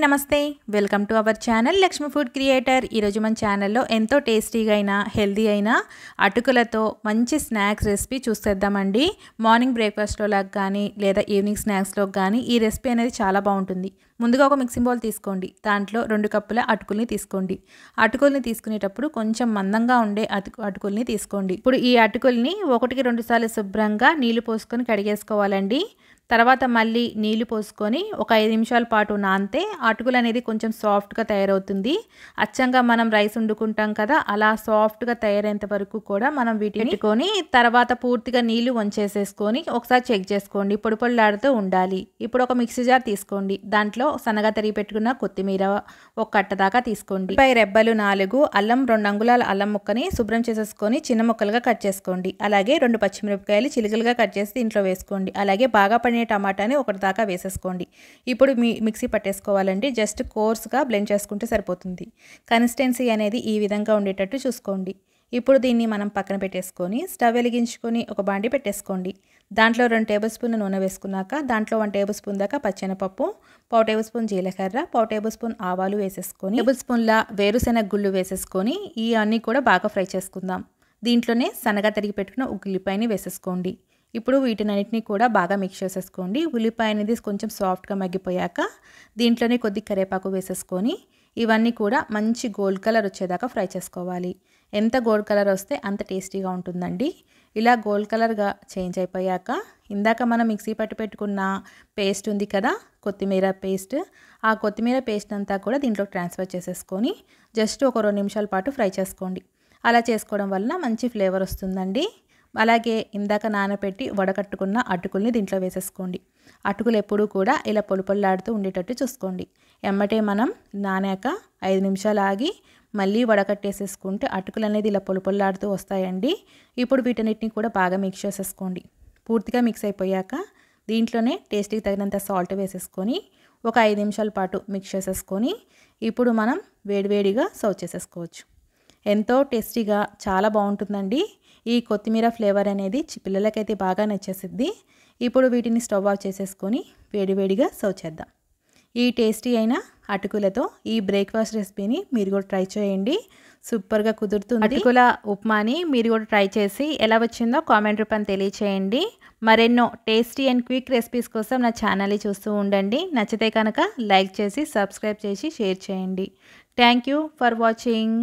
నమస్తే welcome to our channel Lakshmi food creator. ఈరోజు మన ఛానల్లో ఎంతో టేస్టీగా అయినా హెల్దీ అయినా అటుకులతో మంచి స్నాక్స్ రెసిపీ చూసేద్దామండి। మార్నింగ్ బ్రేక్ఫాస్ట్లో లాగా కానీ లేదా ఈవినింగ్ స్నాక్స్లో కానీ ఈ రెసిపీ అనేది చాలా బాగుంటుంది। ముందుగా ఒక మిక్సింగ్ బౌల్ తీసుకోండి, దాంట్లో 2 కప్పుల అటుకుల్ని తీసుకోండి। అటుకుల్ని తీసుకునేటప్పుడు కొంచెం మందంగా ఉండే అటుకుల్ని తీసుకోండి। ఇప్పుడు ఈ అటుకుల్ని 1-2 సార్లు శుభ్రంగా నీళ్లు పోసుకొని కడిగేసుకోవాలండి। తర్వాత మళ్ళీ నీళ్లు పోసుకొని ఒక 5 నిమిషాల పాటు నానితే అటుకులు అనేది కొంచెం సాఫ్ట్గా తయారవుతుంది। అచ్చంగా మనం రైస్ వండుకుంటాం కదా, అలా సాఫ్ట్గా తయారేంత వరకు కూడా మనం వీటిని పెట్టుకొని తర్వాత పూర్తిగా నీళ్లు వంచేసేసుకొని ఒకసారి చెక్ చేసుకోండి, పొడి పొడిలాడుతూ ఉండాలి। ఇప్పుడు ఒక మిక్సీ జార్ తీసుకోండి, దాంట్లో సన్నగా తరిగి పెట్టుకున్న కొత్తిమీర ఒక కట్ట దాకా తీసుకోండి, పై రెబ్బలు 4, అల్లం 2 అంగుళాల అల్లం ముక్కని శుభ్రం చేసేసుకొని చిన్న ముక్కలుగా కట్ చేసుకోండి। అలాగే 2 పచ్చిమిరపకాయలు చిలుకలుగా కట్ చేసి దీంట్లో వేసుకోండి। అలాగే బాగా టమాటాని ఒకటి దాకా వేసేసుకోండి। ఇప్పుడు మిక్సీ పట్టేసుకోవాలండి, జస్ట్ కోర్స్గా బ్లెండ్ చేసుకుంటే సరిపోతుంది। కన్సిస్టెన్సీ అనేది ఈ విధంగా ఉండేటట్టు చూసుకోండి। ఇప్పుడు దీన్ని మనం పక్కన పెట్టేసుకొని స్టవ్ వెలిగించుకొని ఒక బాండి పెట్టేసుకోండి। దాంట్లో 2 టేబుల్ స్పూన్ల నూనె వేసుకున్నాక దాంట్లో 1 టేబుల్ స్పూన్ దాకా పచ్చెనపప్పు, 1/4 టేబుల్ స్పూన్ జీలకర్ర, 1/4 టేబుల్ స్పూన్ ఆవాలు వేసేసుకొని టేబుల్ స్పూన్ల వేరుశెనగ గుళ్ళు వేసేసుకొని ఈ అన్నీ కూడా బాగా ఫ్రై చేసుకుందాం। దీంట్లోనే సన్నగా తరిగి పెట్టుకున్న ఉల్లిపాయని వేసేసుకోండి। ఇప్పుడు వీటినన్నిటిని కూడా బాగా మిక్స్ చేసేసుకోండి। ఉల్లిపాయ అనేది కొంచెం సాఫ్ట్గా మగ్గిపోయాక దీంట్లోనే కొద్ది కరివేపాకు వేసేసుకొని ఇవన్నీ కూడా మంచి గోల్డ్ కలర్ వచ్చేదాకా ఫ్రై చేసుకోవాలి। ఎంత గోల్డ్ కలర్ వస్తే అంత టేస్టీగా ఉంటుందండి। ఇలా గోల్డ్ కలర్గా చేంజ్ అయిపోయాక ఇందాక మనం మిక్సీ పట్టి పెట్టుకున్న పేస్ట్ ఉంది కదా, కొత్తిమీర పేస్ట్, ఆ కొత్తిమీర పేస్ట్ అంతా కూడా దీంట్లో ట్రాన్స్ఫర్ చేసేసుకొని జస్ట్ ఒక 2 నిమిషాల పాటు ఫ్రై చేసుకోండి। అలా చేసుకోవడం వలన మంచి ఫ్లేవర్ వస్తుందండి। అలాగే ఇందాక నానబెట్టి వడకట్టుకున్న అటుకుల్ని దీంట్లో వేసేసుకోండి। అటుకులు ఎప్పుడూ కూడా ఇలా పొడిపొడిలాడుతూ ఉండేటట్టు చూసుకోండి। ఎమ్మటే మనం నానాక 5 నిమిషాలు ఆగి మళ్ళీ వడకట్టేసేసుకుంటే అటుకులు అనేది ఇలా పొడిపొడిలాడుతూ వస్తాయండి। ఇప్పుడు వీటన్నిటిని కూడా బాగా మిక్స్ చేసేసుకోండి। పూర్తిగా మిక్స్ అయిపోయాక దీంట్లోనే టేస్ట్కి తగినంత సాల్ట్ వేసేసుకొని ఒక 5 నిమిషాల పాటు మిక్స్ చేసేసుకొని ఇప్పుడు మనం వేడివేడిగా సర్వ్ చేసేసుకోవచ్చు। ఎంతో టేస్టీగా చాలా బాగుంటుందండి। ఈ కొత్తిమీర ఫ్లేవర్ అనేది పిల్లలకైతే బాగా నచ్చేసిద్ది। ఇప్పుడు వీటిని స్టవ్ ఆఫ్ చేసేసుకొని వేడివేడిగా సర్వ్ చేద్దాం। ఈ టేస్టీ అయిన అటుకులతో ఈ బ్రేక్ఫాస్ట్ రెసిపీని మీరు కూడా ట్రై చేయండి, సూపర్గా కుదురుతుంది। అటుకుల ఉప్మాని మీరు కూడా ట్రై చేసి ఎలా వచ్చిందో కామెంట్ రూపాన్ని తెలియచేయండి। మరెన్నో టేస్టీ అండ్ క్విక్ రెసిపీస్ కోసం నా ఛానల్ని చూస్తూ ఉండండి। నచ్చితే కనుక లైక్ చేసి సబ్స్క్రైబ్ చేసి షేర్ చేయండి। Thank you for watching.